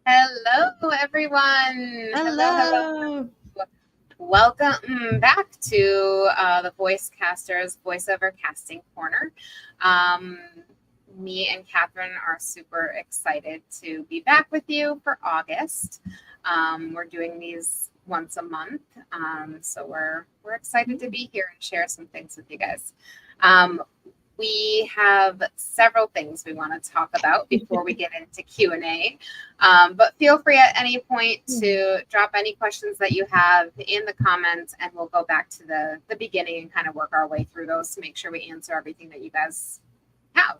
Hello, everyone. Hello. Hello. Welcome back to the Voice Casters Voiceover Casting Corner. Um, Me and Catherine are super excited to be back with you for August. We're doing these once a month, so we're excited to be here and share some things with you guys. Um, we have several things we want to talk about before we get into Q&A. But feel free at any point to drop any questions that you have in the comments, and we'll go back to the beginning and kind of work our way through those to make sure we answer everything that you guys have.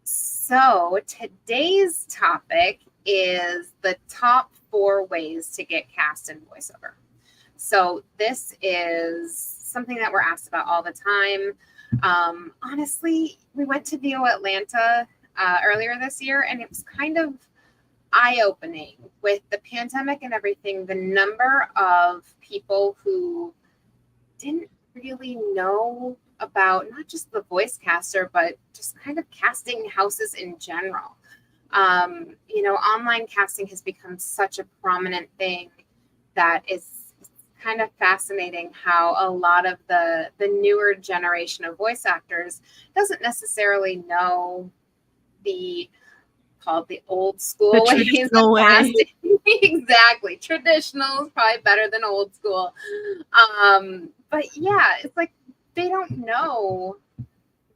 So today's topic is the top 4 ways to get cast in voiceover. So this is something that we're asked about all the time. Honestly, we went to VO Atlanta earlier this year, and it was kind of eye-opening with the pandemic and everything. The number of people who didn't really know about not just the voice caster, but just kind of casting houses in general. Online casting has become such a prominent thing that is kind of fascinating how a lot of the newer generation of voice actors doesn't necessarily know the called the old school ways of casting. Exactly. Traditional is probably better than old school. But yeah, it's like they don't know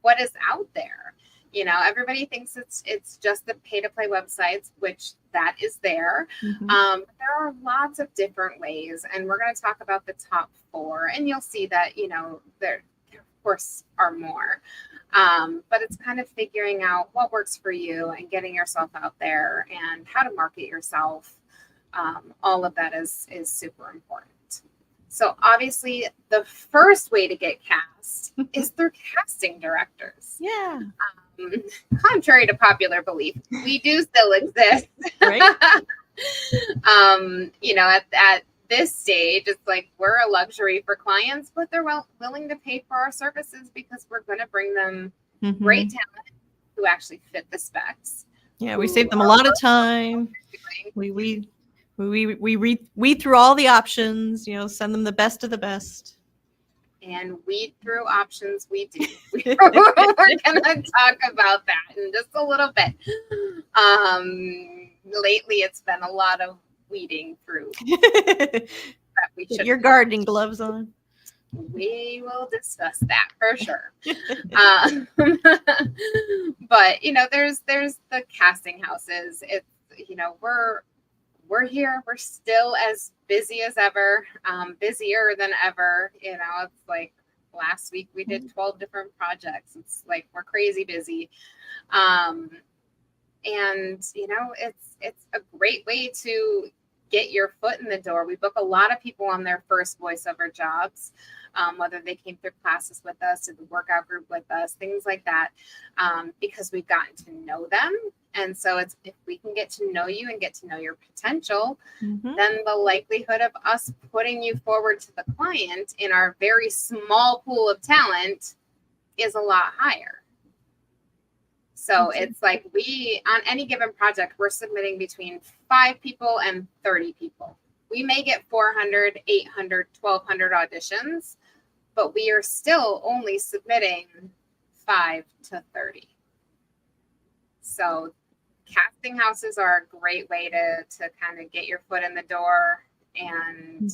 what is out there. Everybody thinks it's just the pay-to-play websites, which that is there. There are lots of different ways, and we're going to talk about the top 4, and you'll see that, there of course are more. But it's kind of figuring out what works for you and getting yourself out there and how to market yourself. All of that is super important. So obviously the first way to get cast is through casting directors. Yeah. Contrary to popular belief, we do still exist. Right. At this stage, it's like we're a luxury for clients, but they're willing to pay for our services because we're going to bring them great talent who actually fit the specs. Yeah, we save them a lot of time. We read through all the options, send them the best of the best. And weed through options we do. We're going to talk about that in just a little bit. Lately, it's been a lot of weeding through. That we should. Get your gardening gloves on. We will discuss that for sure. But there's the casting houses. It's we're here. We're still as busy as ever, busier than ever. It's like last week we did 12 different projects. It's like we're crazy busy. And it's a great way to get your foot in the door. We book a lot of people on their first voiceover jobs, whether they came through classes with us, or the workout group with us, things like that, because we've gotten to know them. And so if we can get to know you and get to know your potential, then the likelihood of us putting you forward to the client in our very small pool of talent is a lot higher. So it's like on any given project, we're submitting between 5 people and 30 people. We may get 400, 800, 1,200 auditions, but we are still only submitting 5 to 30. So casting houses are a great way to kind of get your foot in the door and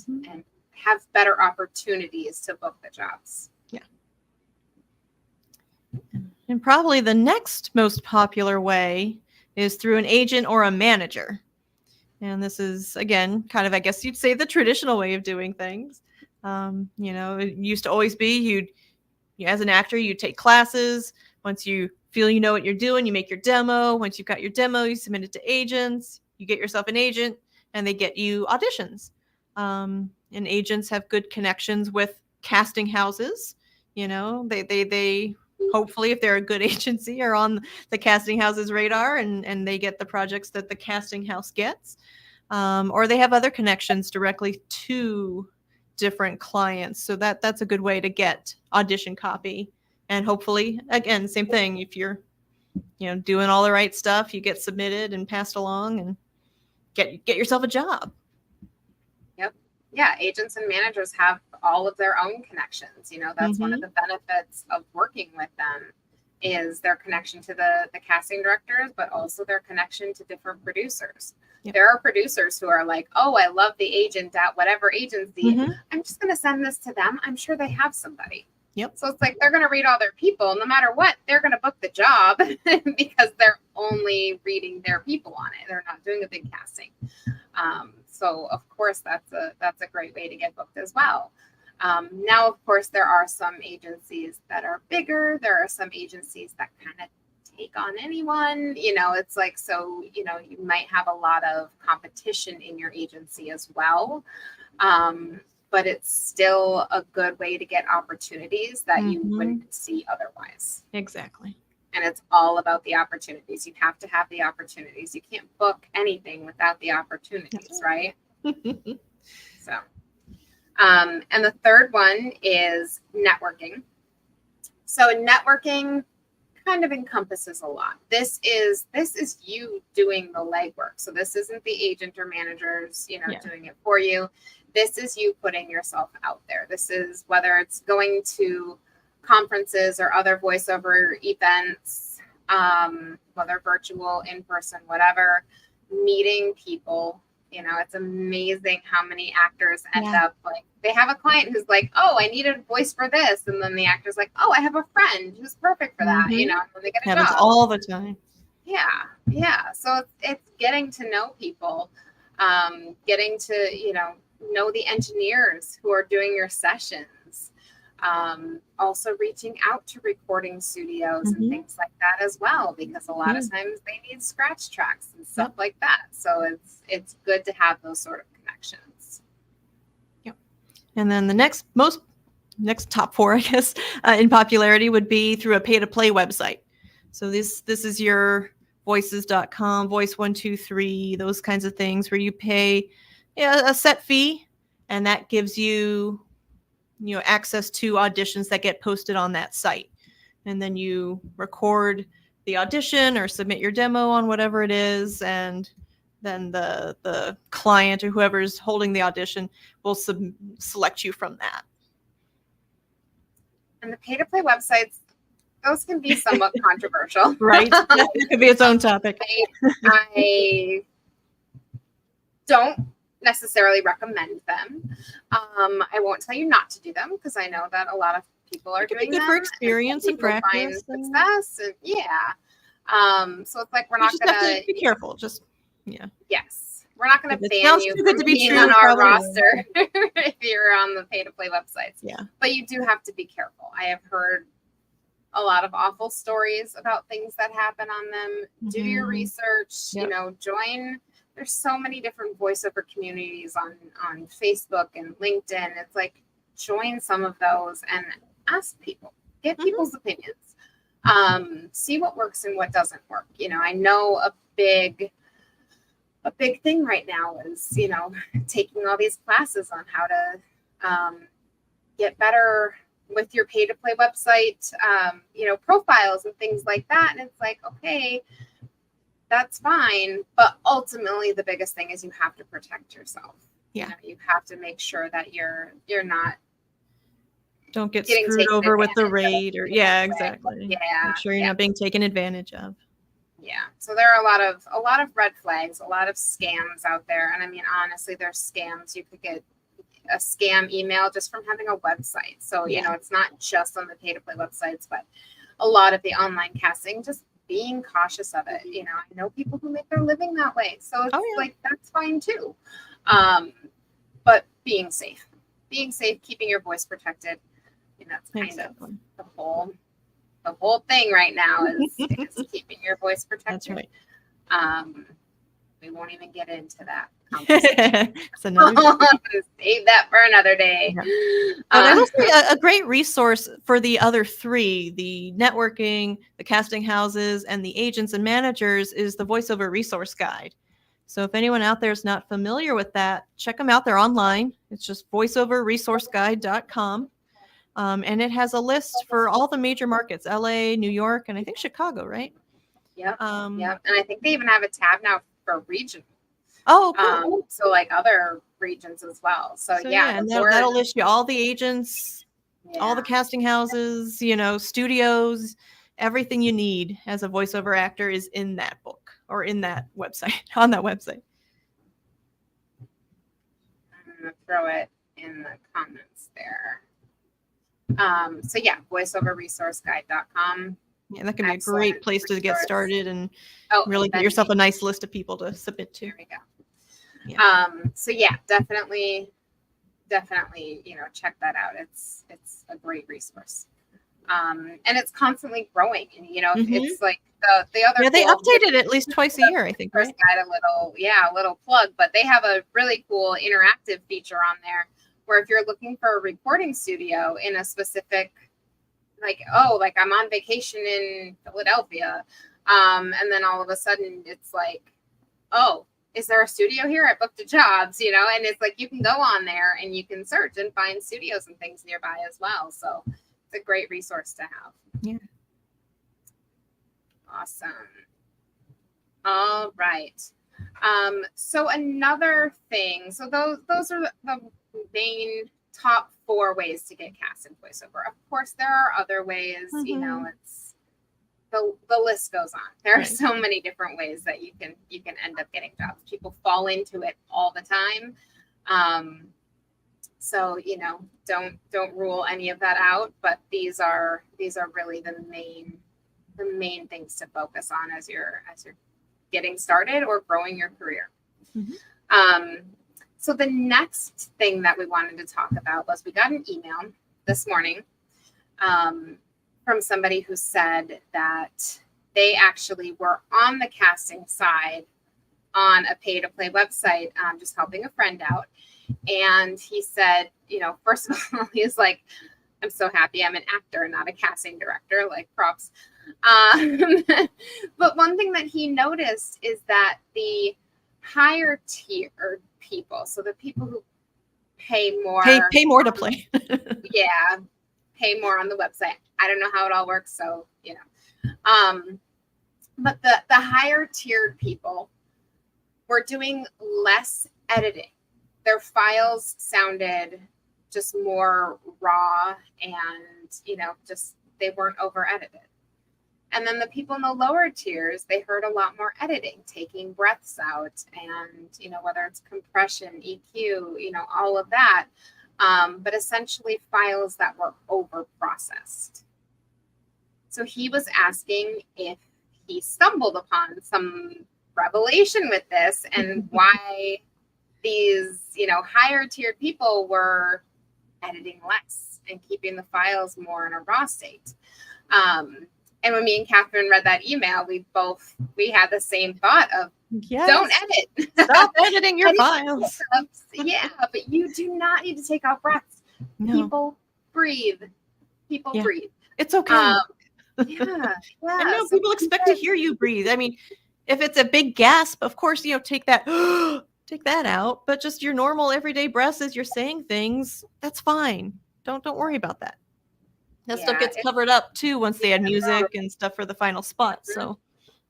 have better opportunities to book the jobs. Yeah. And probably the next most popular way is through an agent or a manager. And this is, again, kind of, I guess you'd say, the traditional way of doing things. It used to always be as an actor, you take classes. Once you feel you know what you're doing, you make your demo. Once you've got your demo, you submit it to agents. You get yourself an agent, and they get you auditions. And agents have good connections with casting houses. They hopefully, if they're a good agency, are on the casting house's radar, and they get the projects that the casting house gets. Or they have other connections directly to different clients. So that's a good way to get audition copy. And hopefully, again, same thing, if you're doing all the right stuff, you get submitted and passed along and get yourself a job. Yep. Yeah, agents and managers have all of their own connections. That's one of the benefits of working with them is their connection to the casting directors, but also their connection to different producers. Yep. There are producers who are like, oh, I love the agent at whatever agency. I'm just going to send this to them. I'm sure they have somebody. Yep. So it's like they're going to read all their people. No matter what, they're going to book the job because they're only reading their people on it. They're not doing a big casting. So of course that's a great way to get booked as well. Now, of course, there are some agencies that are bigger. There are some agencies that kind of take on anyone. It's like, so, you might have a lot of competition in your agency as well. But it's still a good way to get opportunities that you wouldn't see otherwise. Exactly. And it's all about the opportunities. You have to have the opportunities. You can't book anything without the opportunities, right? So, and the third one is networking. So networking kind of encompasses a lot. This is you doing the legwork. So this isn't the agent or managers, doing it for you. This is you putting yourself out there. This is whether it's going to conferences or other voiceover events, whether virtual, in person, whatever, meeting people. It's amazing how many actors end up like, they have a client who's like, oh, I need a voice for this. And then the actor's like, oh, I have a friend who's perfect for that. And then they get a job. Happens all the time. Yeah. So it's getting to know people, getting to, know the engineers who are doing your sessions. Also reaching out to recording studios and things like that as well, because a lot of times they need scratch tracks and stuff like that. So it's good to have those sort of connections. Yep. And then the next top four, I guess, in popularity would be through a pay-to-play website. So this is your voices.com, Voice123, those kinds of things where you pay a set fee, and that gives you access to auditions that get posted on that site. And then you record the audition or submit your demo on whatever it is. And then the client or whoever's holding the audition will select you from that. And the pay-to-play websites, those can be somewhat controversial. Right? That could be its own topic. I don't necessarily recommend them. I won't tell you not to do them because I know that a lot of people are doing them. Good for experience and practice. Success and so it's like we're not gonna be careful. Yes, we're not gonna ban you from being on our roster if you're on the pay-to-play websites. Yeah, but you do have to be careful. I have heard a lot of awful stories about things that happen on them. Do your research. Join. There's so many different voiceover communities on Facebook and LinkedIn. It's like, join some of those and ask people, get people's opinions, see what works and what doesn't work. I know a big thing right now is, taking all these classes on how to get better with your pay-to-play website, profiles and things like that. And it's like, okay, that's fine. But ultimately, the biggest thing is you have to protect yourself. Yeah. You have to make sure that you're not. Don't get screwed over with the rate or exactly. Yeah. Make sure you're not being taken advantage of. Yeah. So there are a lot of red flags, a lot of scams out there. And I mean, honestly, there's scams. You could get a scam email just from having a website. So, it's not just on the pay-to-play websites, but a lot of the online casting, just being cautious of it. I know people who make their living that way. So it's like, that's fine too. But being safe, keeping your voice protected. That's kind of the whole thing right now is keeping your voice protected. That's right. We won't even get into that. It's another save that for another day. There's also a great resource for the other three: the networking, the casting houses, and the agents and managers is the Voiceover Resource Guide. So if anyone out there is not familiar with that, check them out. They're online. It's just voiceoverresourceguide.com. And it has a list for all the major markets: LA, New York, and I think Chicago, right? Yep. Yep. And I think they even have a tab now for regional. Oh, cool. So like other regions as well. So yeah, and that'll list you all the agents, all the casting houses, studios, everything you need as a voiceover actor is in that book or in that website, on that website. I'm going to throw it in the comments there. So yeah, voiceoverresourceguide.com. Yeah, that can be a great place to get started and really get yourself a nice list of people to submit to. There we go. Yeah. So yeah, definitely, check that out. It's a great resource. And it's constantly growing. And it's like the other. Yeah, they update it at least twice a year, I think. Right? A little plug, but they have a really cool interactive feature on there where if you're looking for a recording studio in a specific, like I'm on vacation in Philadelphia, and then all of a sudden it's like, oh, is there a studio here? I booked a jobs, and it's like you can go on there and you can search and find studios and things nearby as well. So it's a great resource to have. Yeah. Awesome. All right. So another thing, so those are the main top 4 ways to get cast in voiceover. Of course, there are other ways, it's the list goes on. There are so many different ways that you can end up getting jobs. People fall into it all the time. So, don't rule any of that out, but these are really the main things to focus on as you're getting started or growing your career. So the next thing that we wanted to talk about was we got an email this morning from somebody who said that they actually were on the casting side on a pay-to-play website, just helping a friend out. And he said, first of all, he's like, I'm so happy I'm an actor, not a casting director, like props. But one thing that he noticed is that the higher tier people, so the people who pay more to play. Yeah, pay more on the website. I don't know how it all works, so but the higher tiered people were doing less editing. Their files sounded just more raw and just they weren't over edited. And then the people in the lower tiers, they heard a lot more editing, taking breaths out, and whether it's compression, EQ, all of that, but essentially files that were over processed. So he was asking if he stumbled upon some revelation with this and why these higher tiered people were editing less and keeping the files more in a raw state. And when me and Catherine read that email, we had the same thought of, don't edit. Stop editing your files. Yeah, but you do not need to take out breaths. No. People breathe. Breathe. It's okay. Yeah. I know people expect to hear you breathe. I mean, if it's a big gasp, of course, take that out. But just your normal everyday breaths as you're saying things, that's fine. Don't worry about that. That stuff gets covered up too once they add music and stuff for the final spot. So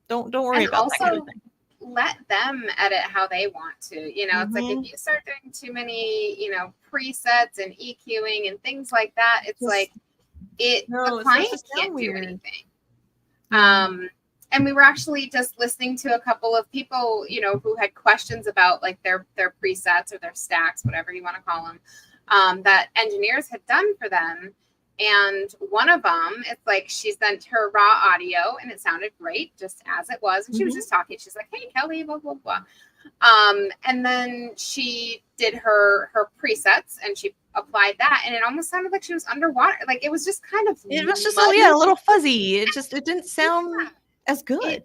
don't worry about that kind of thing. Let them edit how they want to. It's like if you start doing too many, presets and EQing and things like that, it's like the client can't do anything. And we were actually just listening to a couple of people, who had questions about like their presets or their stacks, whatever you want to call them, that engineers had done for them. And one of them, it's like she sent her raw audio and it sounded great just as it was. And she was just talking. She's like, hey, Kelly, blah, blah, blah. And then she did her presets and she applied that. And it almost sounded like she was underwater. Like it was just kind of. It was just, a little fuzzy. It didn't sound as good.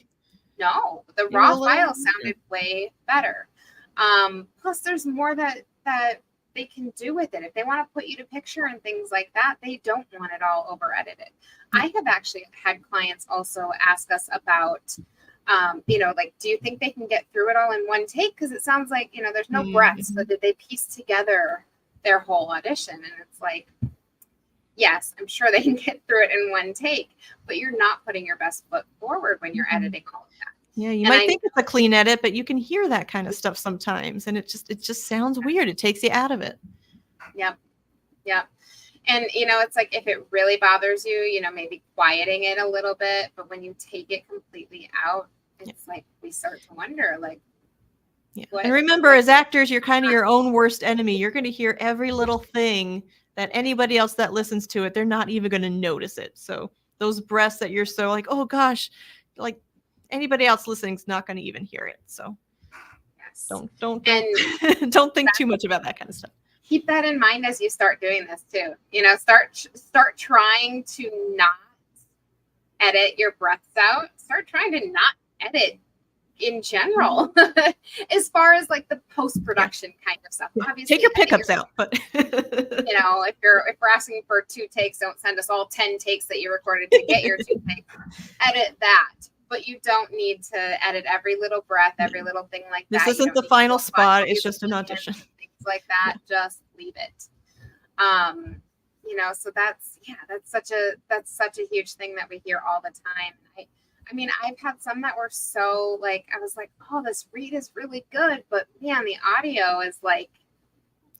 No, the raw file sounded way better. Plus there's more that they can do with it. If they want to put you to picture and things like that, they don't want it all over edited. I have actually had clients also ask us about, like, do you think they can get through it all in one take? Because it sounds like, there's no breaths, but did they piece together their whole audition? And it's like, yes, I'm sure they can get through it in one take, but you're not putting your best foot forward when you're editing all of that. Yeah, you might think it's a clean edit, but you can hear that kind of stuff sometimes, and it just sounds weird. It takes you out of it. Yep. And, it's like, if it really bothers you, maybe quieting it a little bit, but when you take it completely out, it's like, we start to wonder, like, yeah. And remember, as actors, you're kind of your own worst enemy. You're going to hear every little thing that anybody else that listens to it, they're not even going to notice it. So those breaths that you're so like, oh gosh, like anybody else listening is not going to even hear it. So yes. don't don't think too much about that kind of stuff. Keep that in mind as you start doing this too. Start trying to not edit your breaths out. Start trying to not edit in general, as far as like the post-production kind of stuff. Obviously, take your pickups out, but if we're asking for 2 takes, don't send us all 10 takes that you recorded to get your 2 takes. Edit that, but you don't need to edit every little breath, every little thing like that. This isn't the final spot. It's just an audition. Things like that, just leave it. So that's such a huge thing that we hear all the time. I mean, I've had some that were so like, I was like, oh, this read is really good, but man, the audio is like,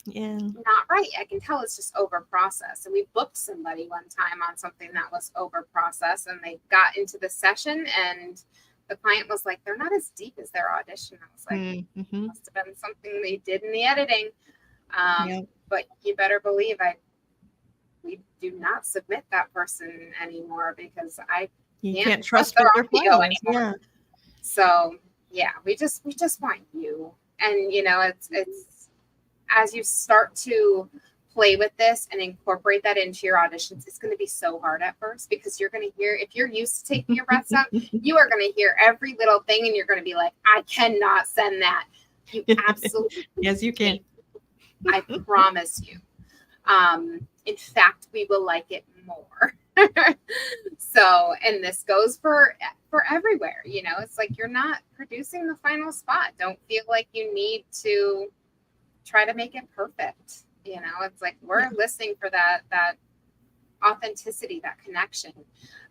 not right. I can tell it's just over processed. And we booked somebody one time on something that was over processed, and they got into the session and the client was like, they're not as deep as their audition. I was like, must have been something they did in the editing. But you better believe we do not submit that person anymore, because you can't trust their audio anymore. Yeah. So we just want you. And it's as you start to play with this and incorporate that into your auditions, it's going to be so hard at first, because you're going to hear, if you're used to taking your breaths out, you are going to hear every little thing and you're going to be like, I cannot send that. You absolutely yes, you can. I promise you. In fact, we will like it more. So, and this goes for everywhere, it's like, you're not producing the final spot. Don't feel like you need to try to make it perfect. It's like, we're listening for that authenticity, that connection.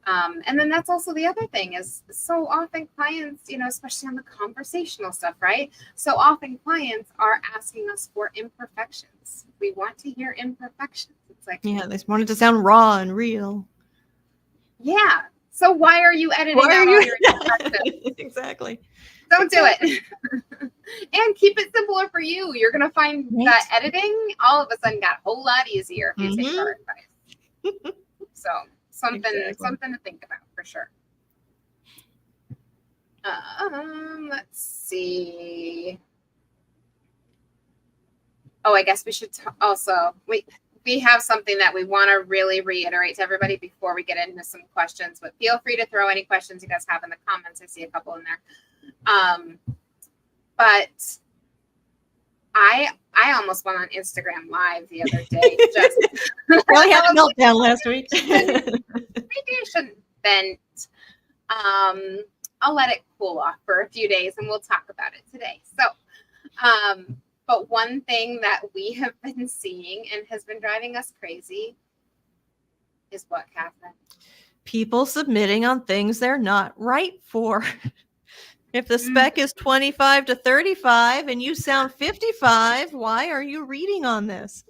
And then that's also the other thing is, so often clients, especially on the conversational stuff, right? So often clients are asking us for imperfections. We want to hear imperfections. It's like, they want it to sound raw and real. Yeah. So why are you editing out all your imperfections? Exactly. Don't do it. And keep it simpler for you. You're going to find that editing all of a sudden got a whole lot easier if you take our advice. So something to think about for sure. Let's see. Oh, I guess we should also we have something that we want to really reiterate to everybody before we get into some questions, but feel free to throw any questions you guys have in the comments. I see a couple in there. But I almost went on Instagram Live the other day. Just really had a meltdown last week. Maybe I shouldn't vent. I'll let it cool off for a few days and we'll talk about it today. So, but one thing that we have been seeing and has been driving us crazy is what, Catherine? People submitting on things they're not right for. If the spec is 25 to 35 and you sound 55, why are you reading on this?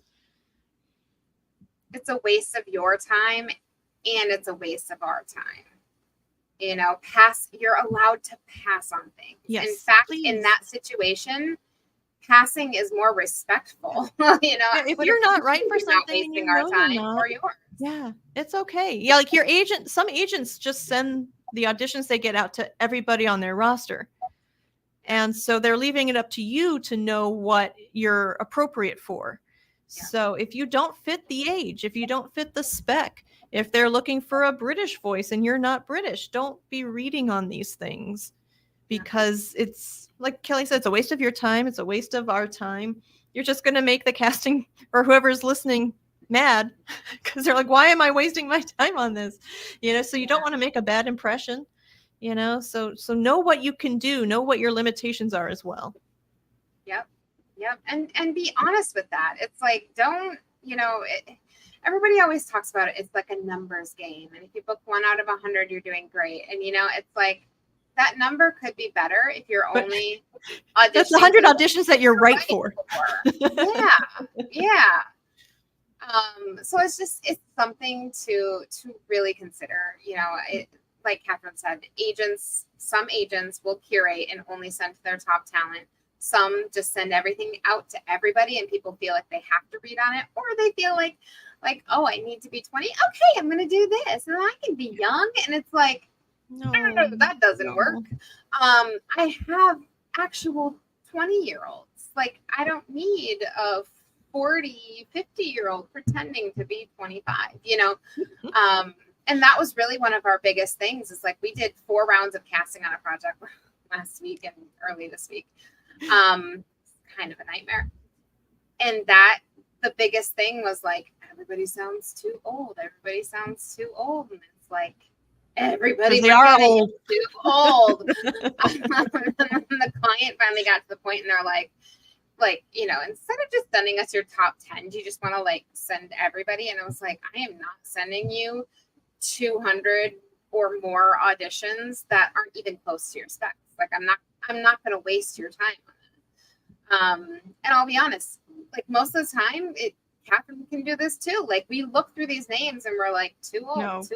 It's a waste of your time and it's a waste of our time. You're allowed to pass on things. Yes, in fact, please. In that situation, passing is more respectful. If you're not right for something, wasting our time or yours. Yeah, it's okay. Yeah, like your agent, some agents just send the auditions they get out to everybody on their roster. And so they're leaving it up to you to know what you're appropriate for. Yeah. So if you don't fit the age, if you don't fit the spec, if they're looking for a British voice and you're not British, don't be reading on these things, because it's like Kelly said, it's a waste of your time. It's a waste of our time. You're just going to make the casting or whoever's listening mad, because they're like, why am I wasting my time on this? So you don't want to make a bad impression, so know what you can do, know what your limitations are as well. Yep. And be honest with that. It's like, don't, everybody always talks about it. It's like a numbers game. And if you book 1 out of 100, you're doing great. And, it's like that number could be better if you're only auditioning. That's 100 auditions that you're right for. Yeah. Yeah. So it's something to really consider, like Catherine said, some agents will curate and only send to their top talent. Some just send everything out to everybody and people feel like they have to read on it, or they feel like, oh, I need to be 20. Okay, I'm going to do this. And I can be young. And it's like, no, that doesn't work. I have actual 20-year-olds. Like, I don't need a 40, 50-year-old pretending to be 25, and that was really one of our biggest things is like we did 4 rounds of casting on a project last week and early this week. Kind of a nightmare. And the biggest thing was like, everybody sounds too old. Everybody sounds too old. And it's like, everybody they are old. Too old. And the client finally got to the point and they're like, instead of just sending us your top 10, do you just want to like send everybody? And I was like, I am not sending you 200 or more auditions that aren't even close to your specs. Like, I'm not going to waste your time on it. And I'll be honest, like most of the time, Catherine can do this too. Like we look through these names and we're like, too old.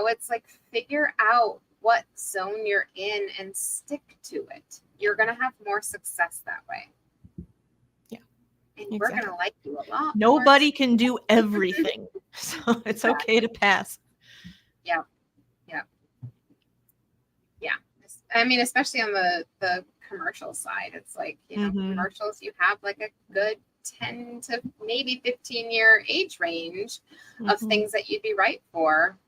It's like figure out what zone you're in and stick to it. You're going to have more success that way. Yeah. And we're going to like you a lot. Nobody can do everything. So it's okay to pass. Yeah. Yeah. Yeah. I mean, especially on the commercial side, it's like, commercials, you have like a good 10 to maybe 15-year age range of things that you'd be right for.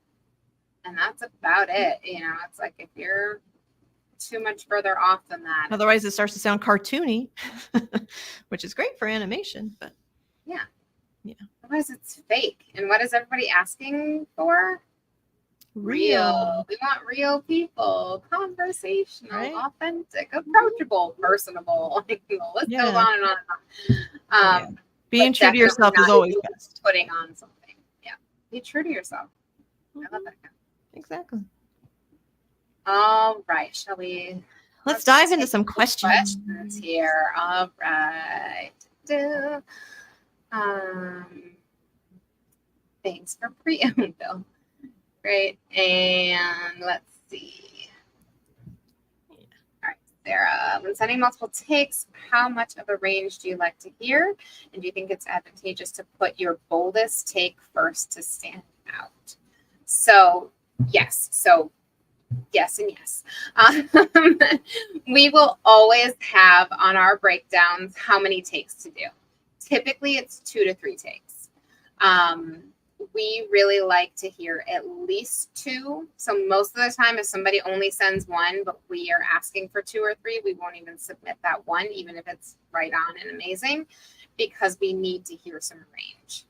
And that's about it. It's like if you're too much further off than that. Otherwise, it starts to sound cartoony, which is great for animation. But yeah. Otherwise, it's fake. And what is everybody asking for? Real. We want real people, conversational, authentic, approachable, personable. Like the list goes on and on and on. Being true to yourself is always best. Putting on something. Yeah. Be true to yourself. I love that. Exactly. All right. Shall we? Let's dive into some questions here. All right. Thanks for Bill. Great. And let's see. All right, Sarah. When sending multiple takes, how much of a range do you like to hear? And do you think it's advantageous to put your boldest take first to stand out? So, yes. Yes and yes. We will always have on our breakdowns how many takes to do. Typically, it's 2 to 3 takes. We really like to hear at least 2. So most of the time, if somebody only sends 1, but we are asking for 2 or 3, we won't even submit that 1, even if it's right on and amazing, because we need to hear some range.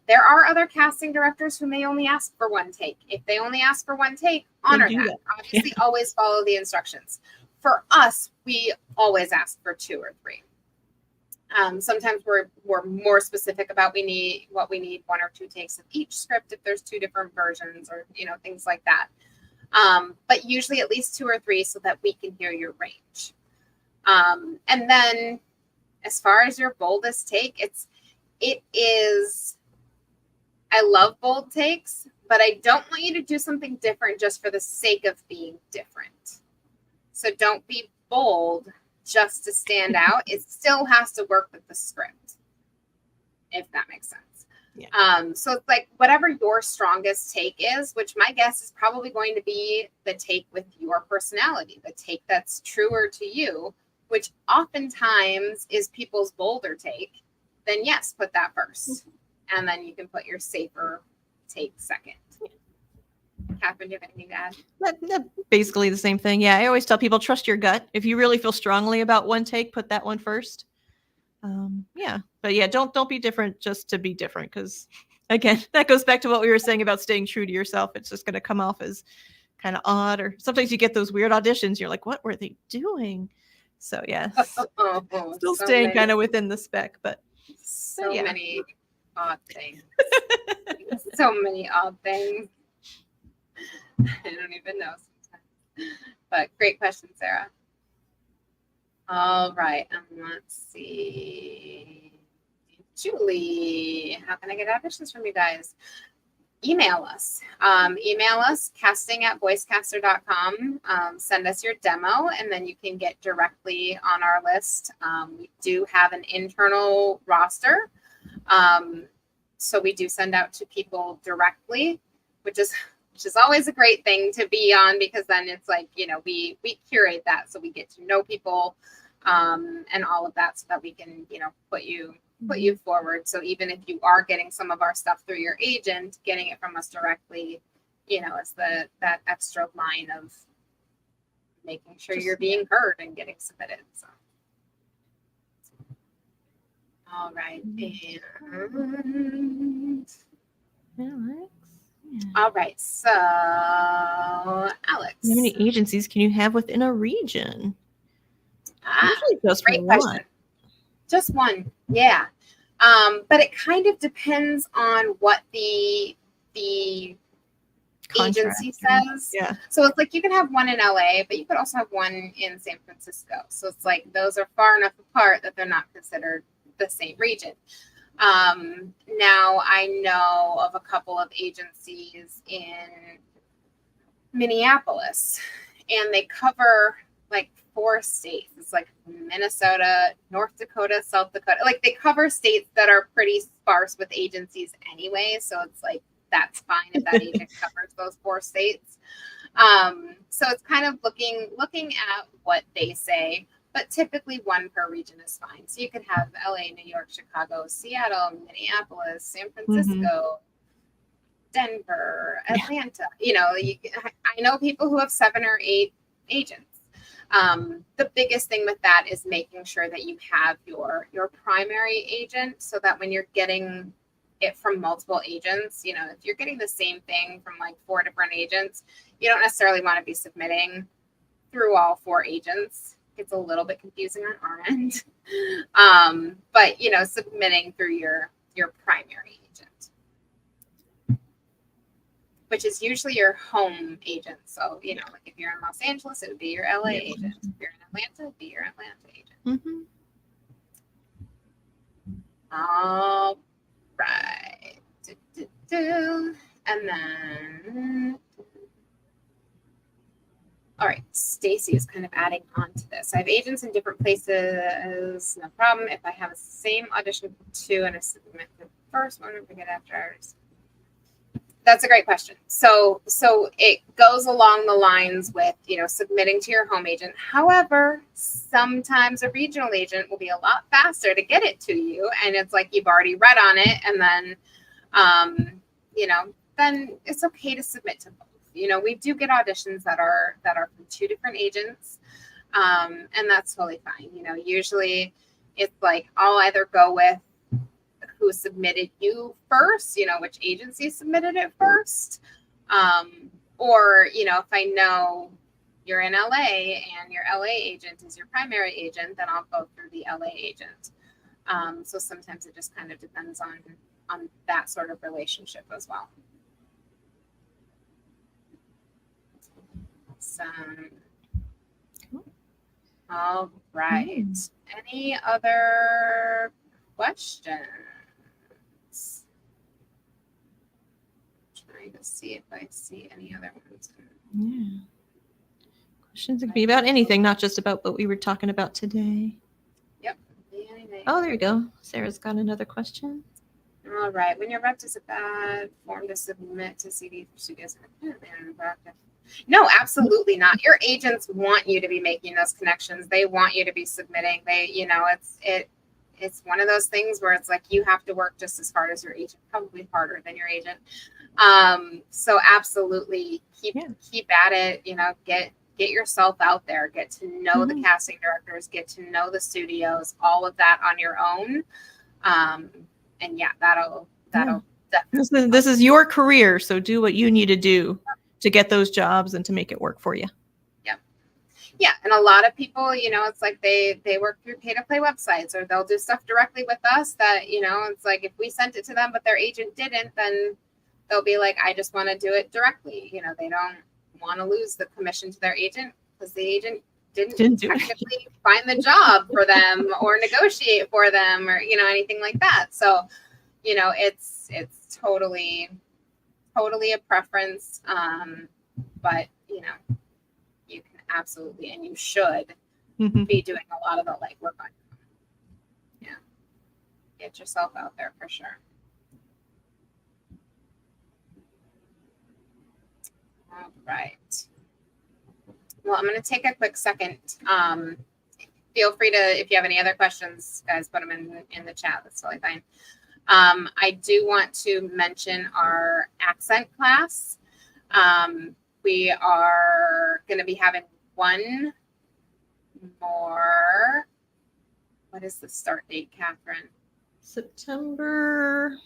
There are other casting directors who may only ask for 1 take. If they only ask for 1 take, honor that. Obviously, always follow the instructions. For us, we always ask for 2 or 3. Sometimes we're more specific about what we need 1 or 2 takes of each script if there's 2 different versions or things like that. But usually at least 2 or 3 so that we can hear your range. And then as far as your boldest take, it is, I love bold takes, but I don't want you to do something different just for the sake of being different. So don't be bold just to stand out. It still has to work with the script, if that makes sense. Yeah. So it's like whatever your strongest take is, which my guess is probably going to be the take with your personality, the take that's truer to you, which oftentimes is people's bolder take, then yes, put that first. And then you can put your safer take second. Catherine, do you have anything to add? Basically the same thing. Yeah, I always tell people, trust your gut. If you really feel strongly about 1 take, put that one first. But yeah, don't be different just to be different, because again, that goes back to what we were saying about staying true to yourself. It's just going to come off as kind of odd, or sometimes you get those weird auditions. You're like, what were they doing? So yes, Oh, still so staying many, kind of within the spec, but so yeah. many odd things. So many odd things. I don't even know sometimes. But great question, Sarah. All right, and let's see. Julie, how can I get auditions from you guys? Email us. Email us, casting@voicecaster.com. Send us your demo, and then you can get directly on our list. We do have an internal roster. So we do send out to people directly, which is always a great thing to be on, because then it's like, we curate that, so we get to know people, and all of that, so that we can, put you forward. So even if you are getting some of our stuff through your agent, getting it from us directly, is that extra line of making sure you're being heard and getting submitted. So. All right. And Alex. Yeah. all right. So, Alex. How many agencies can you have within a region? Usually just great one. question. Just one. Yeah. But it kind of depends on what the Contract. agency says. Yeah. So it's like you can have one in LA, but you could also have one in San Francisco. So it's like those are far enough apart that they're not considered the same region. Now I know of a couple of agencies in Minneapolis, and they cover like 4 states. It's like Minnesota, North Dakota, South Dakota. Like they cover states that are pretty sparse with agencies anyway. So it's like, that's fine if that agent covers those 4 states. So it's kind of looking at what they say, but typically one per region is fine. So you could have LA, New York, Chicago, Seattle, Minneapolis, San Francisco, Denver, Atlanta. I know people who have 7 or 8 agents. The biggest thing with that is making sure that you have your primary agent, so that when you're getting it from multiple agents, if you're getting the same thing from like 4 different agents, you don't necessarily want to be submitting through all 4 agents. It's a little bit confusing on our end. But submitting through your primary agent, which is usually your home agent. So, like if you're in Los Angeles, it would be your LA agent. If you're in Atlanta, it would be your Atlanta agent. All right. And then, all right, Stacy is kind of adding on to this. I have agents in different places, no problem. If I have the same audition for 2 and I submit the first one, if I get after hours. That's a great question. So it goes along the lines with, submitting to your home agent. However, sometimes a regional agent will be a lot faster to get it to you. And it's like you've already read on it. And then, then it's okay to submit to both. We do get auditions that are from 2 different agents. And that's totally fine. Usually it's like I'll either go with who submitted you first, which agency submitted it first. Or, if I know you're in LA and your LA agent is your primary agent, then I'll go through the LA agent. So sometimes it just kind of depends on that sort of relationship as well. So, all right. Any other questions? Trying to see if I see any other ones. Yeah. Questions could be about anything, not just about what we were talking about today. Yep. Anything. Oh, there you go. Sarah's got another question. All right. When your rep is a bad form to submit to CD studios, no, absolutely not. Your agents want you to be making those connections. They want you to be submitting. It's one of those things where it's like you have to work just as hard as your agent, probably harder than your agent. So absolutely keep at it. Get yourself out there. Get to know the casting directors. Get to know the studios. All of that on your own. And yeah, that'll definitely. This is your career, so do what you need to do to get those jobs and to make it work for you. Yep. Yeah, and a lot of people, it's like they work through pay-to-play websites, or they'll do stuff directly with us that, it's like if we sent it to them but their agent didn't, then they'll be like, I just want to do it directly. They don't want to lose the commission to their agent because the agent didn't do it. technically find the job for them or negotiate for them, or anything like that. So it's totally a preference, but you can absolutely, and you should be doing a lot of the legwork on your own. Yeah, get yourself out there for sure. All right. Well, I'm going to take a quick second. Feel free to, if you have any other questions, guys, put them in the chat. That's totally fine. I do want to mention our accent class. We are going to be having one more. What is the start date, Catherine? September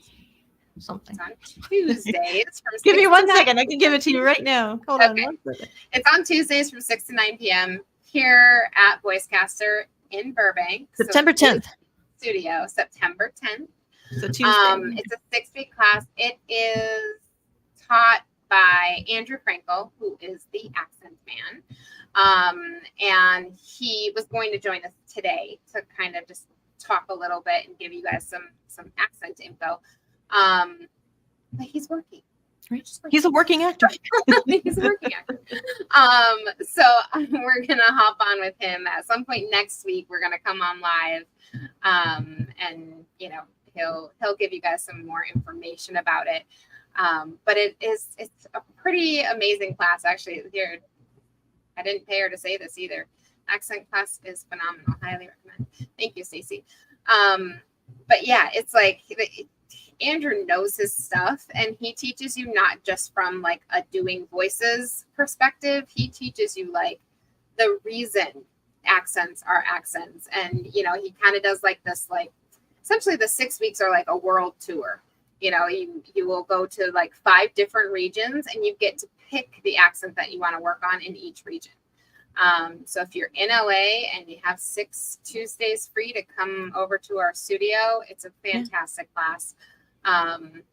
something. It's on Tuesdays from Give me 1 second. I can give it to you right now. Hold on 1 second. It's on Tuesdays from 6 to 9 p.m. here at Voicecaster in Burbank. September 10th. Studio, September 10th. It's a Tuesday. It's a 6-week class. It is taught by Andrew Frankel, who is the accent man. And he was going to join us today to kind of just talk a little bit and give you guys some accent info. But he's working. Right. He's a working actor. He's a working actor. So we're gonna hop on with him at some point next week. We're gonna come on live, and he'll give you guys some more information about it. But it's a pretty amazing class, actually. Here, I didn't pay her to say this either. Accent class is phenomenal. Highly recommend. Thank you, Stacey. But yeah, it's like Andrew knows his stuff, and he teaches you not just from like a doing voices perspective. He teaches you like the reason accents are accents, and he kind of does like this, like essentially the 6 weeks are like a world tour. You will go to like 5 different regions, and you get to pick the accent that you want to work on in each region. So if you're in LA and you have 6 Tuesdays free to come over to our studio, it's a fantastic class. And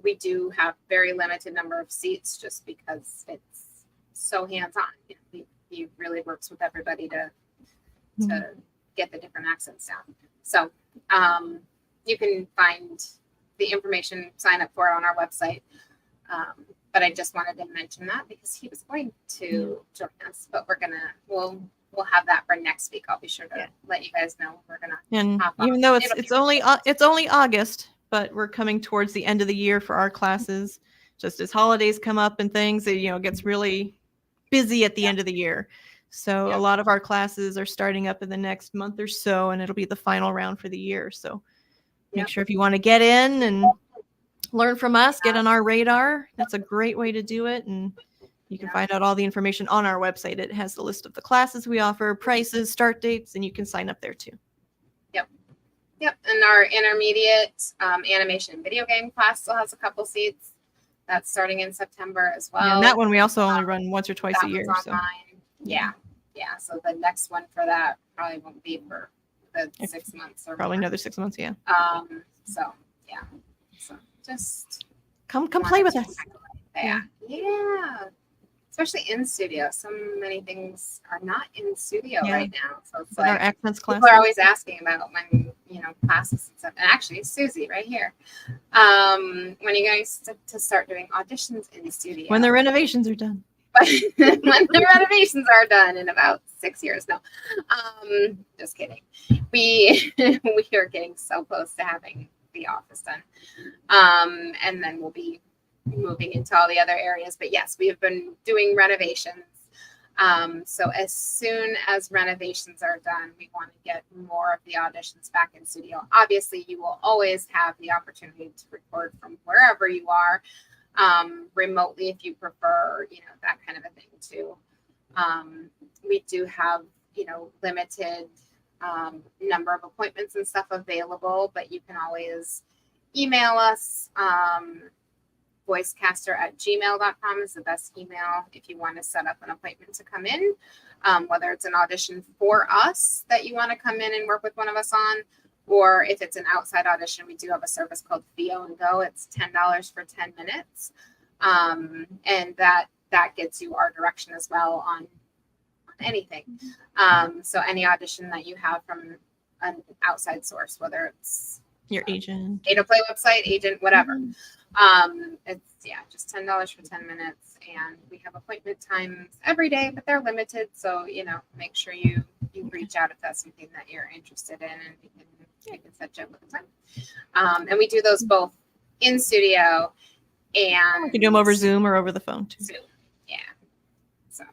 we do have very limited number of seats just because it's so hands-on. He really works with everybody to get the different accents down. So you can find the information, sign up for it on our website. But I just wanted to mention that because he was going to join us, but we'll have that for next week. I'll be sure to let you guys know. We're gonna, and even though it's only August, but we're coming towards the end of the year for our classes. Just as holidays come up and things, it gets really busy at the end of the year. So a lot of our classes are starting up in the next month or so, and it'll be the final round for the year. So make sure if you want to get in and learn from us, get on our radar. That's a great way to do it. And you can find out all the information on our website. It has the list of the classes we offer, prices, start dates, and you can sign up there too. Yep. And our intermediate animation and video game class still has a couple seats. That's starting in September as well. And that one we also only run once or twice a year. So yeah. So the next one for that probably won't be for the 6 months or probably more. Another 6 months. Yeah. So just come play with us. Yeah. Especially in studio. So many things are not in studio right now. So it's like our accents class. People are always asking about when classes and stuff. And actually, Susie right here. When are you guys to start doing auditions in the studio? When the renovations are done. When the renovations are done in about 6 years. No, just kidding. We are getting so close to having the office done, and then we'll be moving into all the other areas. But yes, we have been doing renovations. So as soon as renovations are done, we want to get more of the auditions back in studio. Obviously, you will always have the opportunity to record from wherever you are, remotely if you prefer, that kind of a thing too. We do have, limited number of appointments and stuff available, but you can always email us voicecaster@gmail.com is the best email if you want to set up an appointment to come in, whether it's an audition for us that you want to come in and work with one of us on, or if it's an outside audition, we do have a service called VO and Go. It's $10 for 10 minutes. And that gets you our direction as well on anything. So any audition that you have from an outside source, whether it's your agent, PaytoPlay website, agent, whatever. It's just $10 for 10 minutes, and we have appointment times every day, but they're limited. So make sure you reach out if that's something that you're interested in, and we can set you up with a time. And we do those both in studio, and you can do them over Zoom or over the phone too. Zoom, yeah. So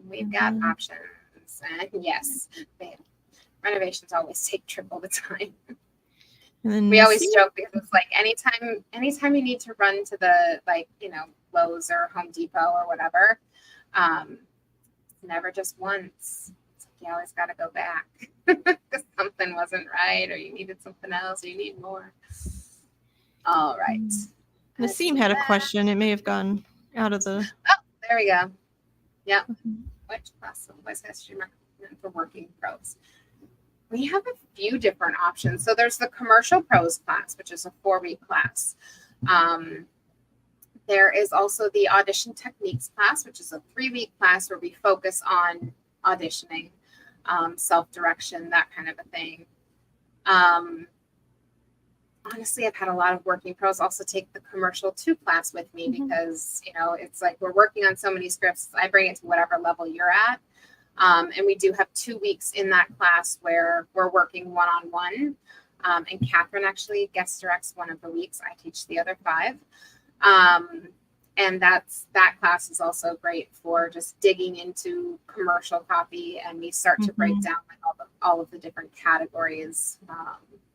we've got options, and yes, renovations always take triple the time. And then we always joke because it's like anytime you need to run to the Lowe's or Home Depot or whatever, never just once. It's like you always got to go back because something wasn't right, or you needed something else, or you need more. All right. Nassim had a question. It may have gone out of the. Oh, there we go. Yep. Which class of voice history recommend for working pros? We have a few different options. So there's the commercial pros class, which is a 4-week class. There is also the audition techniques class, which is a 3-week class where we focus on auditioning, self-direction, that kind of a thing. Honestly, I've had a lot of working pros also take the commercial 2 class with me because, it's like we're working on so many scripts. I bring it to whatever level you're at. And we do have 2 weeks in that class where we're working one-on-one. And Catherine actually guest directs one of the weeks. I teach the other 5. And that class is also great for just digging into commercial copy, and we start to break down all of the different categories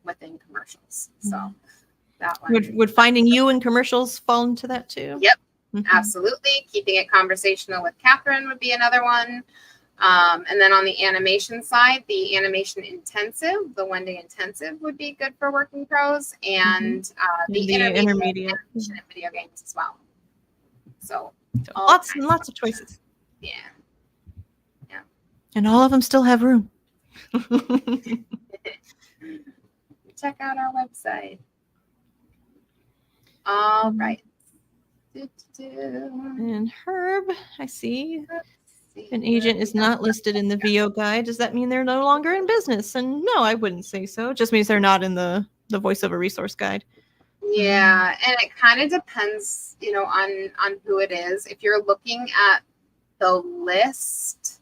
within commercials. So that one would finding you in commercials fall into that too? Yep, absolutely. Keeping it conversational with Catherine would be another one. And then on the animation side, the animation intensive, the 1-day intensive would be good for working pros, and the intermediate animation and video games as well. So lots and lots of choices. Yeah. And all of them still have room. Check out our website. All right. And Herb, I see. An agent is not listed in the VO guide. Does that mean they're no longer in business? And no, I wouldn't say so. It just means they're not in the Voiceover resource guide. Yeah, and it kind of depends, on who it is. If you're looking at the list,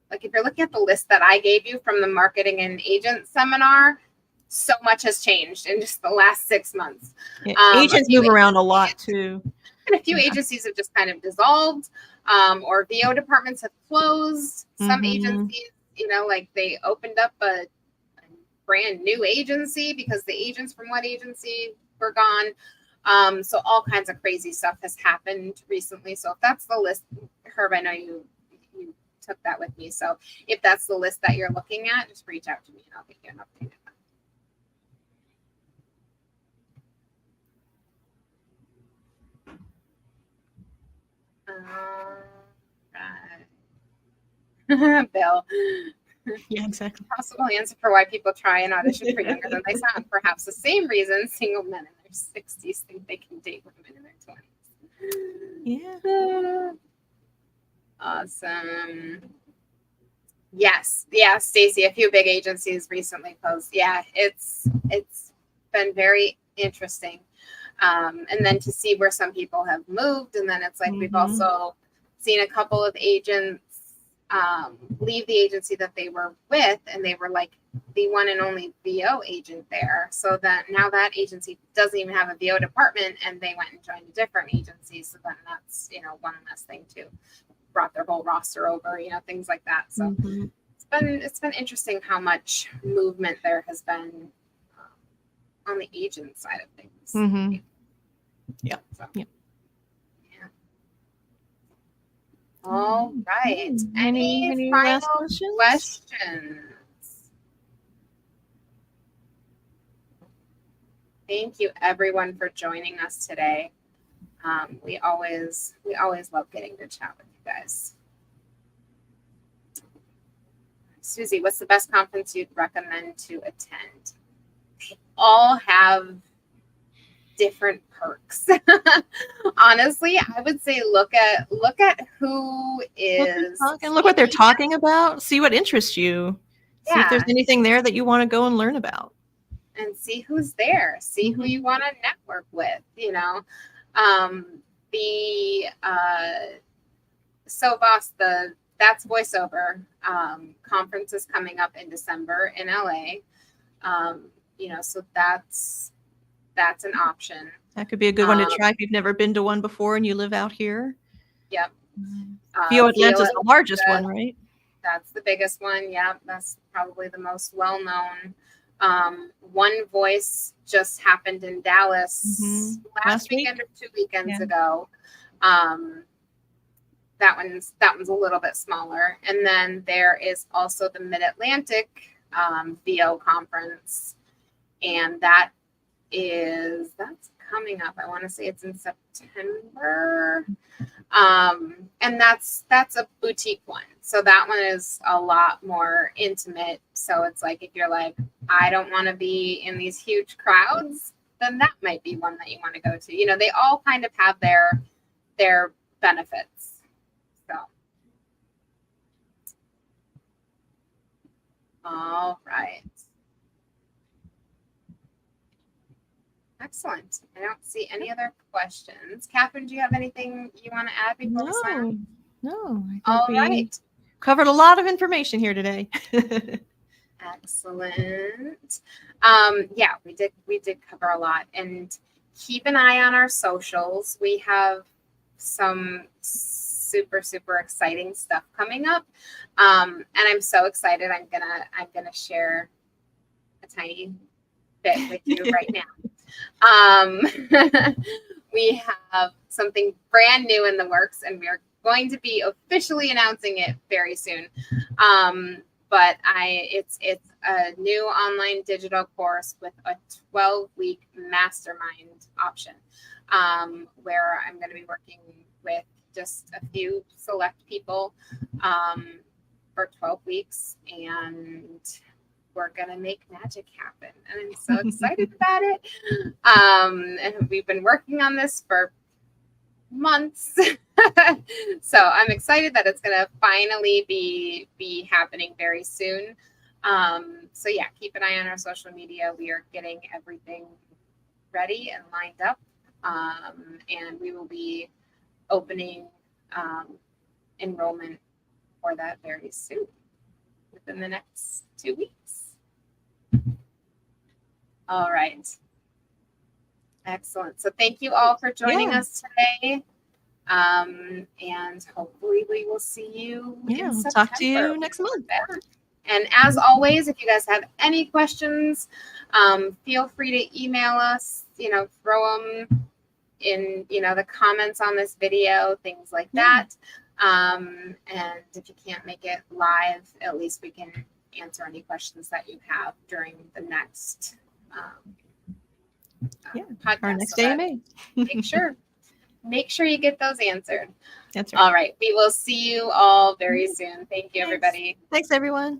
like if you're looking at the list that I gave you from the marketing and agent seminar, so much has changed in just the last 6 months. Yeah, agents move around a lot too. And a few agencies have just kind of dissolved, or VO departments have closed. Some agencies, they opened up a brand new agency because the agents from one agency were gone. So all kinds of crazy stuff has happened recently. So if that's the list, Herb, I know you took that with me. So if that's the list that you're looking at, just reach out to me and I'll get you an update. Bill. Yeah, exactly. Possible answer for why people try and audition for younger than they sound. Perhaps the same reason single men in their 60s think they can date women in their 20s. Yeah. Awesome. Yes. Yeah, Stacy, a few big agencies recently closed. Yeah, it's been very interesting. And then to see where some people have moved, and then it's like we've also seen a couple of agents leave the agency that they were with, and they were like the one and only VO agent there. So that now that agency doesn't even have a VO department, and they went and joined a different agency. So then that's one less thing too. Brought their whole roster over, things like that. So it's been interesting how much movement there has been on the agent side of things. Yeah. So, yeah. All right. Any final questions? Thank you, everyone, for joining us today. We always love getting to chat with you guys. Susie, what's the best conference you'd recommend to attend? They all have different perks. Honestly, I would say look at who is look what they're talking about. See what interests you. See if there's anything there that you want to go and learn about. And see who's there. See who you want to network with. You know, that's Voiceover conference is coming up in December in LA. You know, so that's an option. That could be a good one to try if you've never been to one before and you live out here. Yep. FEO Atlanta's the largest one, right? That's the biggest one. Yeah, that's probably the most well-known. One Voice just happened in Dallas last weekend or 2 weekends ago. That one's a little bit smaller. And then there is also the Mid-Atlantic VO conference. And that's coming up. I want to say it's in September. And that's a boutique one. So that one is a lot more intimate. So it's like, if you're like, I don't want to be in these huge crowds, then that might be one that you want to go to. You know, they all kind of have their benefits. So, all right. Excellent. I don't see any other questions. Catherine, do you have anything you want to add before we sign off? No. All right. Covered a lot of information here today. Excellent. Yeah, we did cover a lot. And keep an eye on our socials. We have some super, super exciting stuff coming up. And I'm so excited. I'm gonna share a tiny bit with you right now. We have something brand new in the works, and we are going to be officially announcing it very soon. But it's a new online digital course with a 12-week mastermind option, where I'm going to be working with just a few select people for 12 weeks, and we're going to make magic happen. And I'm so excited about it. And we've been working on this for months. So I'm excited that it's going to finally be happening very soon. So yeah, keep an eye on our social media. We are getting everything ready and lined up. And we will be opening enrollment for that very soon, within the next 2 weeks. All right. Excellent. So thank you all for joining us today. And hopefully we will see you in September. Talk to you next month. And as always, if you guys have any questions, feel free to email us, throw them in, the comments on this video, things like that. And if you can't make it live, at least we can answer any questions that you have during the next podcast. Our next AMA. Make sure you get those answered. That's right. All right. We will see you all very soon. Thank you, everybody. Thanks, everyone.